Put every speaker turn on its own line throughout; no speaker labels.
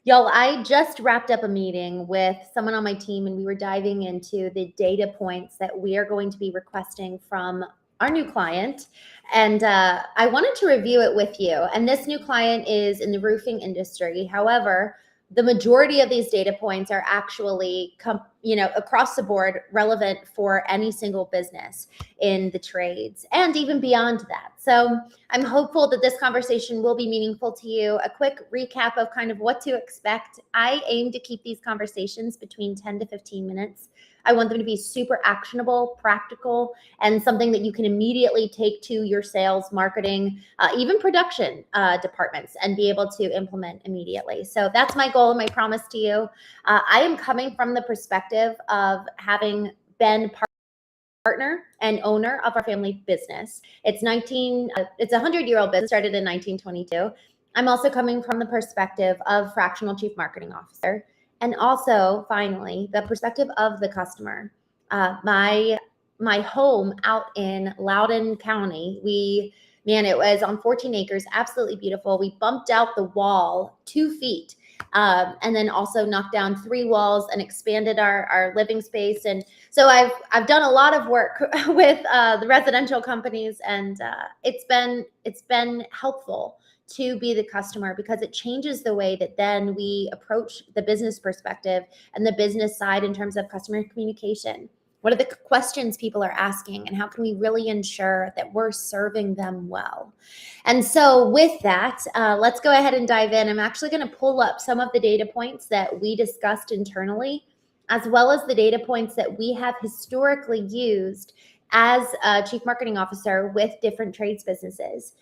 Y'all, I just wrapped up a meeting with someone on my team, and we were diving into the data points that we are going to be requesting from our new client. And I wanted to review it with you. And this new client is in the roofing industry. However, the majority of these data points are actually, across the board relevant for any single business in the trades and even beyond that. So I'm hopeful that this conversation will be meaningful to you. A quick recap of kind of what to expect. I aim to keep these conversations between 10 to 15 minutes. I want them to be super actionable, practical, and something that you can immediately take to your sales, marketing, even production departments and be able to implement immediately. So that's my goal and my promise to you. I am coming from the perspective of having been partner and owner of our family business. It's a 100-year-old business, started in 1922. I'm also coming from the perspective of fractional chief marketing officer, and also finally the perspective of the customer. My home out in Loudoun County, it was on 14 acres, absolutely beautiful. We bumped out the wall 2 feet. And then also knocked down 3 walls and expanded our living space. And so I've done a lot of work with the residential companies, and it's been helpful to be the customer, because it changes the way that then we approach the business perspective and the business side in terms of customer communication. What are the questions people are asking, and how can we really ensure that we're serving them well? And so with that, let's go ahead and dive in. I'm actually going to pull up some of the data points that we discussed internally, as well as the data points that we have historically used as a chief marketing officer with different trades businesses.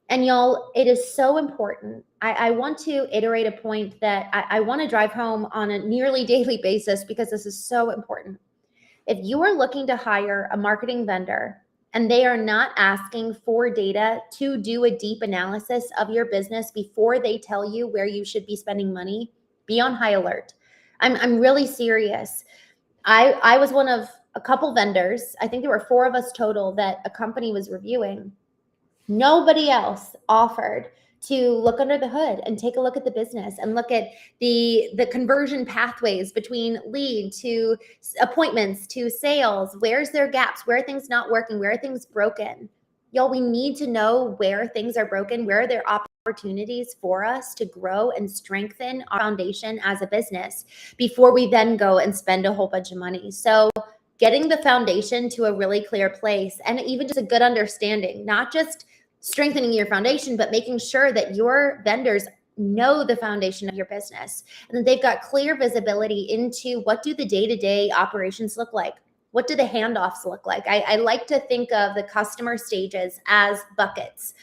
And y'all, it is so important. I want to iterate a point that I want to drive home on a nearly daily basis, because this is so important. If you are looking to hire a marketing vendor and they are not asking for data to do a deep analysis of your business before they tell you where you should be spending money, be on high alert. I'm really serious. I was one of a couple vendors. I think there were 4 of us total that a company was reviewing. Nobody else offered to look under the hood and take a look at the business and look at the conversion pathways between lead to appointments to sales. Where's their gaps? Where are things not working? Where are things broken? Y'all, we need to know where things are broken, where are there opportunities for us to grow and strengthen our foundation as a business before we then go and spend a whole bunch of money. So getting the foundation to a really clear place, and even just a good understanding, not just strengthening your foundation, but making sure that your vendors know the foundation of your business and that they've got clear visibility into what do the day-to-day operations look like. What do the handoffs look like? I like to think of the customer stages as buckets.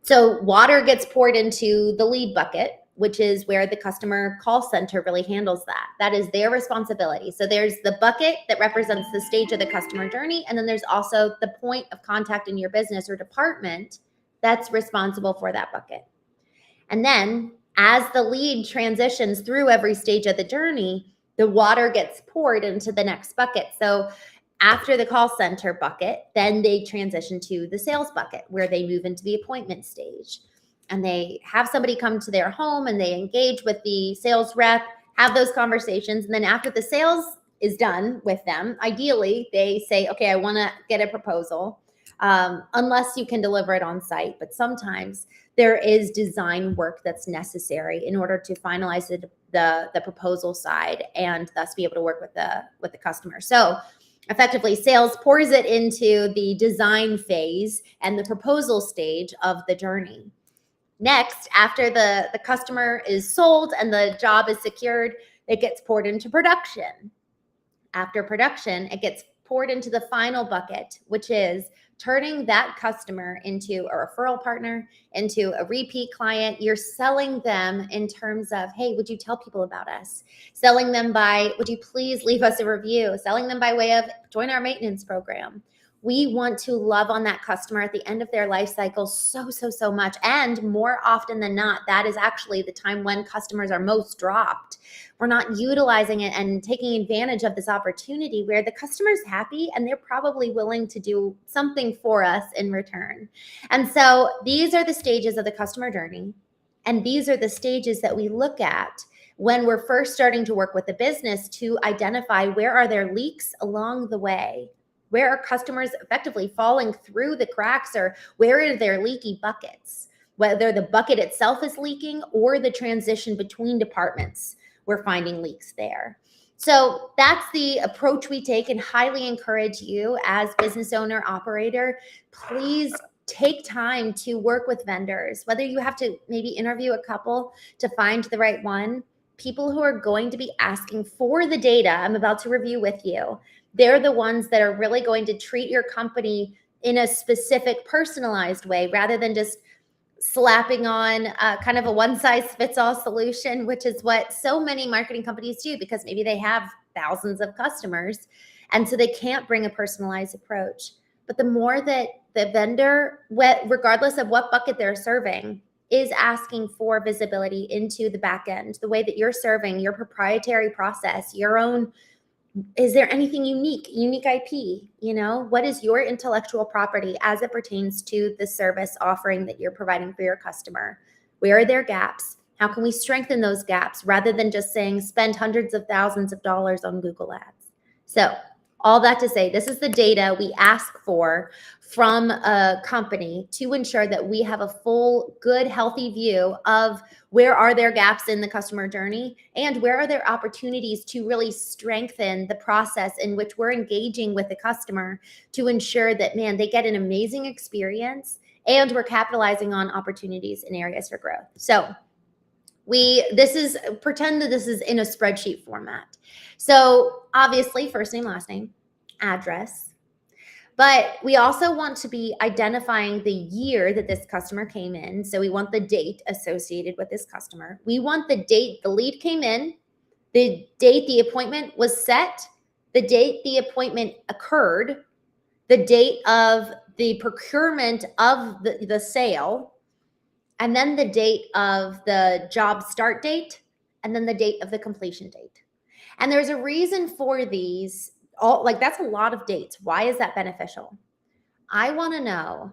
So water gets poured into the lead bucket, which is where the customer call center really handles that. That is their responsibility. So there's the bucket that represents the stage of the customer journey. And then there's also the point of contact in your business or department that's responsible for that bucket. And then as the lead transitions through every stage of the journey, the water gets poured into the next bucket. So after the call center bucket, then they transition to the sales bucket, where they move into the appointment stage. And they have somebody come to their home and they engage with the sales rep, have those conversations. And then after the sales is done with them, ideally, they say, okay, I want to get a proposal. Unless you can deliver it on site. But sometimes there is design work that's necessary in order to finalize the proposal side and thus be able to work with the customer. So effectively, sales pours it into the design phase and the proposal stage of the journey. Next, after the customer is sold and the job is secured, it gets poured into production. After production, it gets poured into the final bucket, which is turning that customer into a referral partner, into a repeat client. You're selling them in terms of, hey, would you tell people about us? Selling them by, would you please leave us a review? Selling them by way of join our maintenance program. We want to love on that customer at the end of their life cycle so much. And more often than not, that is actually the time when customers are most dropped. We're not utilizing it and taking advantage of this opportunity where the customer's happy and they're probably willing to do something for us in return. And so these are the stages of the customer journey. And these are the stages that we look at when we're first starting to work with the business to identify where are there leaks along the way, where are customers effectively falling through the cracks, or where are there leaky buckets, whether the bucket itself is leaking or the transition between departments, we're finding leaks there. So that's the approach we take, and highly encourage you as business owner, operator, please take time to work with vendors, whether you have to maybe interview a couple to find the right one. People who are going to be asking for the data I'm about to review with you, they're the ones that are really going to treat your company in a specific, personalized way, rather than just slapping on kind of a one-size-fits-all solution, which is what so many marketing companies do, because maybe they have thousands of customers, and so they can't bring a personalized approach. But the more that the vendor, regardless of what bucket they're serving, is asking for visibility into the back end, the way that you're serving your proprietary process, your own, is there anything unique IP? What is your intellectual property as it pertains to the service offering that you're providing for your customer? Where are there gaps? How can we strengthen those gaps, rather than just saying spend hundreds of thousands of dollars on Google Ads? So all that to say, this is the data we ask for from a company to ensure that we have a full, good, healthy view of where are there gaps in the customer journey, and where are there opportunities to really strengthen the process in which we're engaging with the customer to ensure that, man, they get an amazing experience and we're capitalizing on opportunities and areas for growth. So pretend that this is in a spreadsheet format. So obviously, first name, last name, address. But we also want to be identifying the year that this customer came in. So we want the date associated with this customer. We want the date the lead came in, the date the appointment was set, the date the appointment occurred, the date of the procurement of the sale, and then the date of the job start date, and then the date of the completion date. And there's a reason for these. That's a lot of dates. Why is that beneficial? I want to know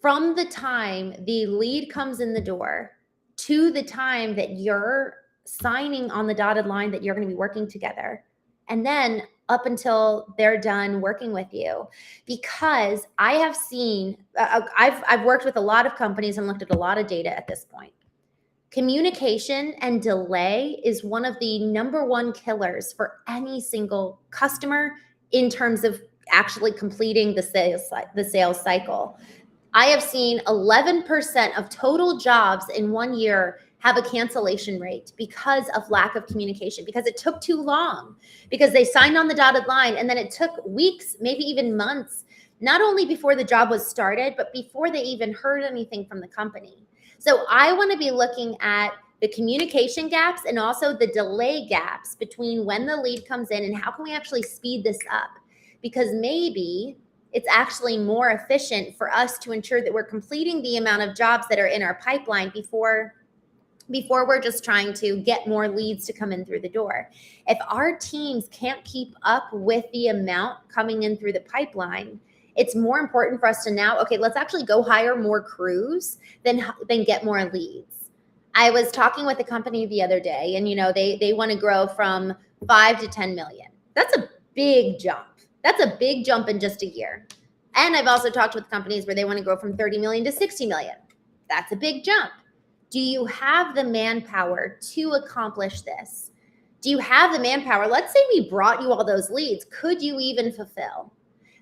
from the time the lead comes in the door to the time that you're signing on the dotted line that you're going to be working together, and then up until they're done working with you. Because I have seen, I've worked with a lot of companies and looked at a lot of data at this point. Communication and delay is one of the number one killers for any single customer in terms of actually completing the sales cycle. I have seen 11% of total jobs in 1 year have a cancellation rate because of lack of communication, because it took too long, because they signed on the dotted line and then it took weeks, maybe even months, not only before the job was started, but before they even heard anything from the company. So I want to be looking at the communication gaps and also the delay gaps between when the lead comes in and how can we actually speed this up? Because maybe it's actually more efficient for us to ensure that we're completing the amount of jobs that are in our pipeline before we're just trying to get more leads to come in through the door. If our teams can't keep up with the amount coming in through the pipeline, it's more important for us to now, okay, let's actually go hire more crews than get more leads. I was talking with a company the other day, and they want to grow from 5 to 10 million. That's a big jump. That's a big jump in just a year. And I've also talked with companies where they want to grow from 30 million to 60 million. That's a big jump. Do you have the manpower to accomplish this? Do you have the manpower? Let's say we brought you all those leads. Could you even fulfill?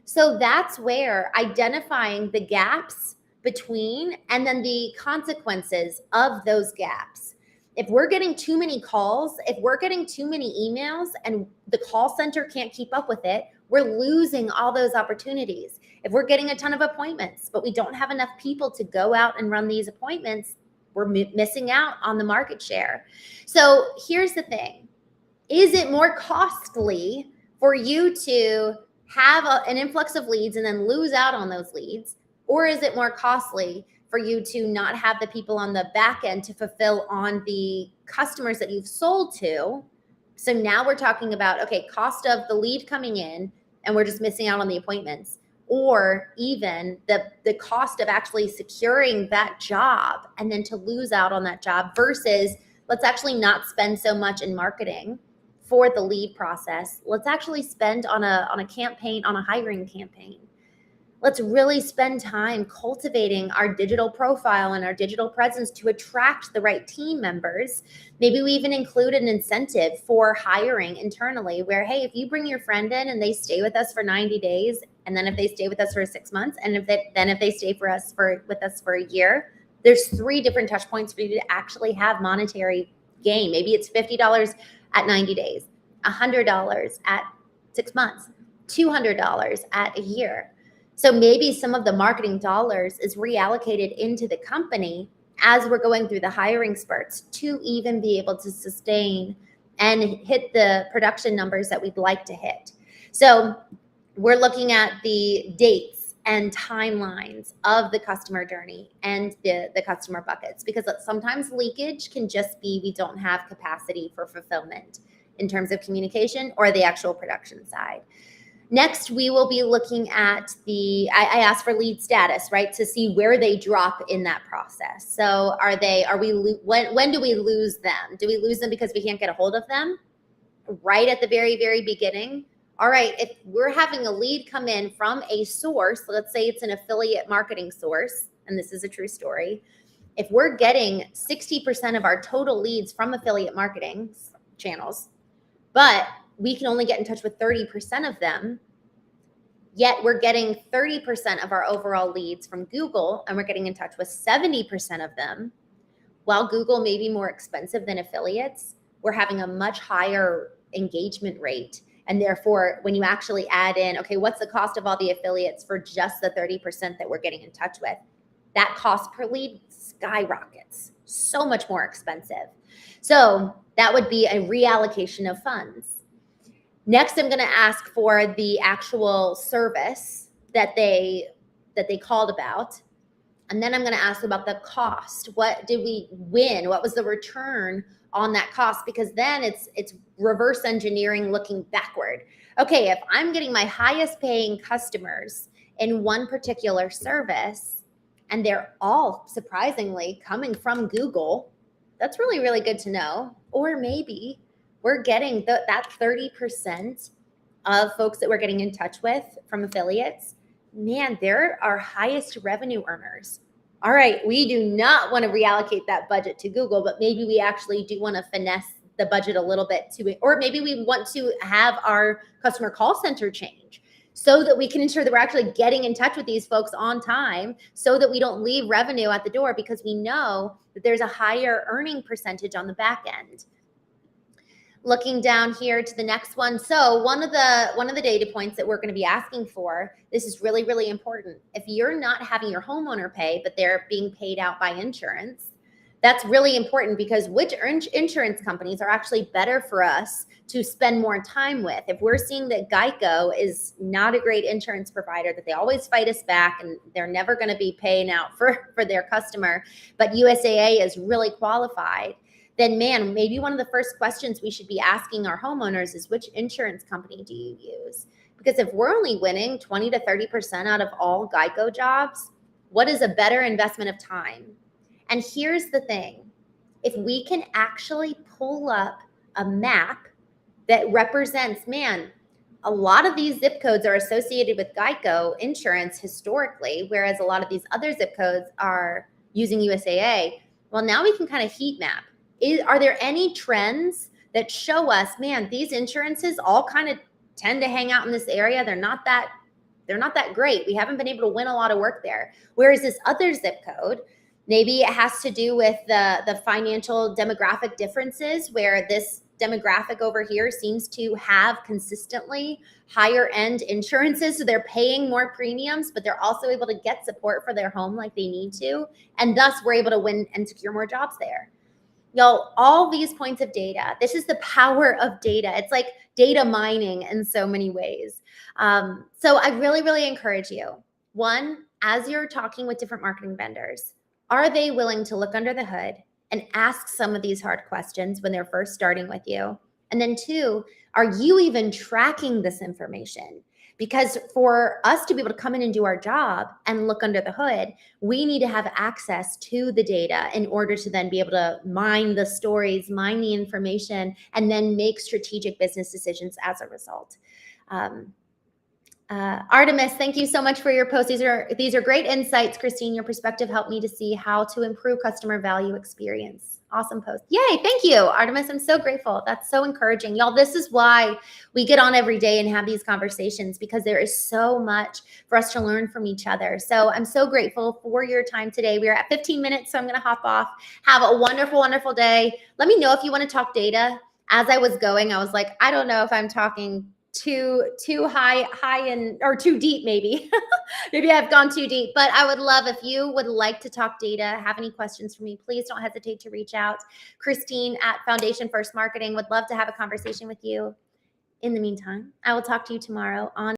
So that's where identifying the gaps between and then the consequences of those gaps. If we're getting too many calls, if we're getting too many emails and the call center can't keep up with it, we're losing all those opportunities. If we're getting a ton of appointments, but we don't have enough people to go out and run these appointments, we're missing out on the market share. So here's the thing. Is it more costly for you to have an influx of leads and then lose out on those leads? Or is it more costly for you to not have the people on the back end to fulfill on the customers that you've sold to? So now we're talking about, okay, cost of the lead coming in and we're just missing out on the appointments, or even the cost of actually securing that job and then to lose out on that job versus let's actually not spend so much in marketing for the lead process. Let's actually spend on a campaign, on a hiring campaign. Let's really spend time cultivating our digital profile and our digital presence to attract the right team members. Maybe we even include an incentive for hiring internally where, hey, if you bring your friend in and they stay with us for 90 days, and then if they stay with us for 6 months, and if they stay with us for a year, there's 3 different touch points for you to actually have monetary gain. Maybe it's $50 at 90 days, $100 at 6 months, $200 at a year. So maybe some of the marketing dollars is reallocated into the company as we're going through the hiring spurts to even be able to sustain and hit the production numbers that we'd like to hit. So we're looking at the dates and timelines of the customer journey and the customer buckets, because sometimes leakage can just be we don't have capacity for fulfillment in terms of communication or the actual production side. Next, we will be looking at I asked for lead status, right? To see where they drop in that process. So when do we lose them? Do we lose them because we can't get a hold of them? Right at the very, very beginning? All right, if we're having a lead come in from a source, let's say it's an affiliate marketing source, and this is a true story. If we're getting 60% of our total leads from affiliate marketing channels, but we can only get in touch with 30% of them, yet we're getting 30% of our overall leads from Google, and we're getting in touch with 70% of them. While Google may be more expensive than affiliates, we're having a much higher engagement rate. And therefore, when you actually add in, okay, what's the cost of all the affiliates for just the 30% that we're getting in touch with? That cost per lead skyrockets, so much more expensive. So that would be a reallocation of funds. Next, I'm going to ask for the actual service that they called about. And then I'm going to ask about the cost. What did we win? What was the return on that cost? Because then it's reverse engineering looking backward. Okay, if I'm getting my highest paying customers in one particular service, and they're all surprisingly coming from Google, that's really, really good to know. Or maybe we're getting that 30% of folks that we're getting in touch with from affiliates. Man, they're our highest revenue earners. All right, we do not want to reallocate that budget to Google, but maybe we actually do want to finesse the budget a little bit to it. Or maybe we want to have our customer call center change so that we can ensure that we're actually getting in touch with these folks on time so that we don't leave revenue at the door, because we know that there's a higher earning percentage on the back end. Looking down here to the next one. So one of the data points that we're going to be asking for, this is really, really important. If you're not having your homeowner pay, but they're being paid out by insurance, that's really important, because which insurance companies are actually better for us to spend more time with? If we're seeing that Geico is not a great insurance provider, that they always fight us back and they're never going to be paying out for their customer, but USAA is really qualified, then man, maybe one of the first questions we should be asking our homeowners is, which insurance company do you use? Because if we're only winning 20 to 30% out of all Geico jobs, what is a better investment of time? And here's the thing. If we can actually pull up a map that represents, man, a lot of these zip codes are associated with Geico insurance historically, whereas a lot of these other zip codes are using USAA. Well, now we can kind of heat map. Are there any trends that show us, man, these insurances all kind of tend to hang out in this area? They're not that great. We haven't been able to win a lot of work there. Whereas this other zip code, maybe it has to do with the financial demographic differences, where this demographic over here seems to have consistently higher end insurances. So they're paying more premiums, but they're also able to get support for their home like they need to. And thus we're able to win and secure more jobs there. Y'all, all these points of data, this is the power of data. It's like data mining in so many ways. So I really, really encourage you. One, as you're talking with different marketing vendors, are they willing to look under the hood and ask some of these hard questions when they're first starting with you? And then two, are you even tracking this information? Because for us to be able to come in and do our job and look under the hood, we need to have access to the data in order to then be able to mine the stories, mine the information, and then make strategic business decisions as a result. Artemis, thank you so much for your post. These are great insights, Christine. Your perspective helped me to see how to improve customer value experience. Awesome post. Yay, thank you, Artemis. I'm so grateful. That's so encouraging. Y'all, this is why we get on every day and have these conversations, because there is so much for us to learn from each other. So I'm so grateful for your time today. We are at 15 minutes, so I'm going to hop off. Have a wonderful, wonderful day. Let me know if you want to talk data. As I was going, I was like, I don't know if I'm talking too high and or too deep, maybe. Maybe I've gone too deep, but I would love if you would like to talk data, have any questions for me, please don't hesitate to reach out. Christine at Foundation First Marketing would love to have a conversation with you. In the meantime, I will talk to you tomorrow on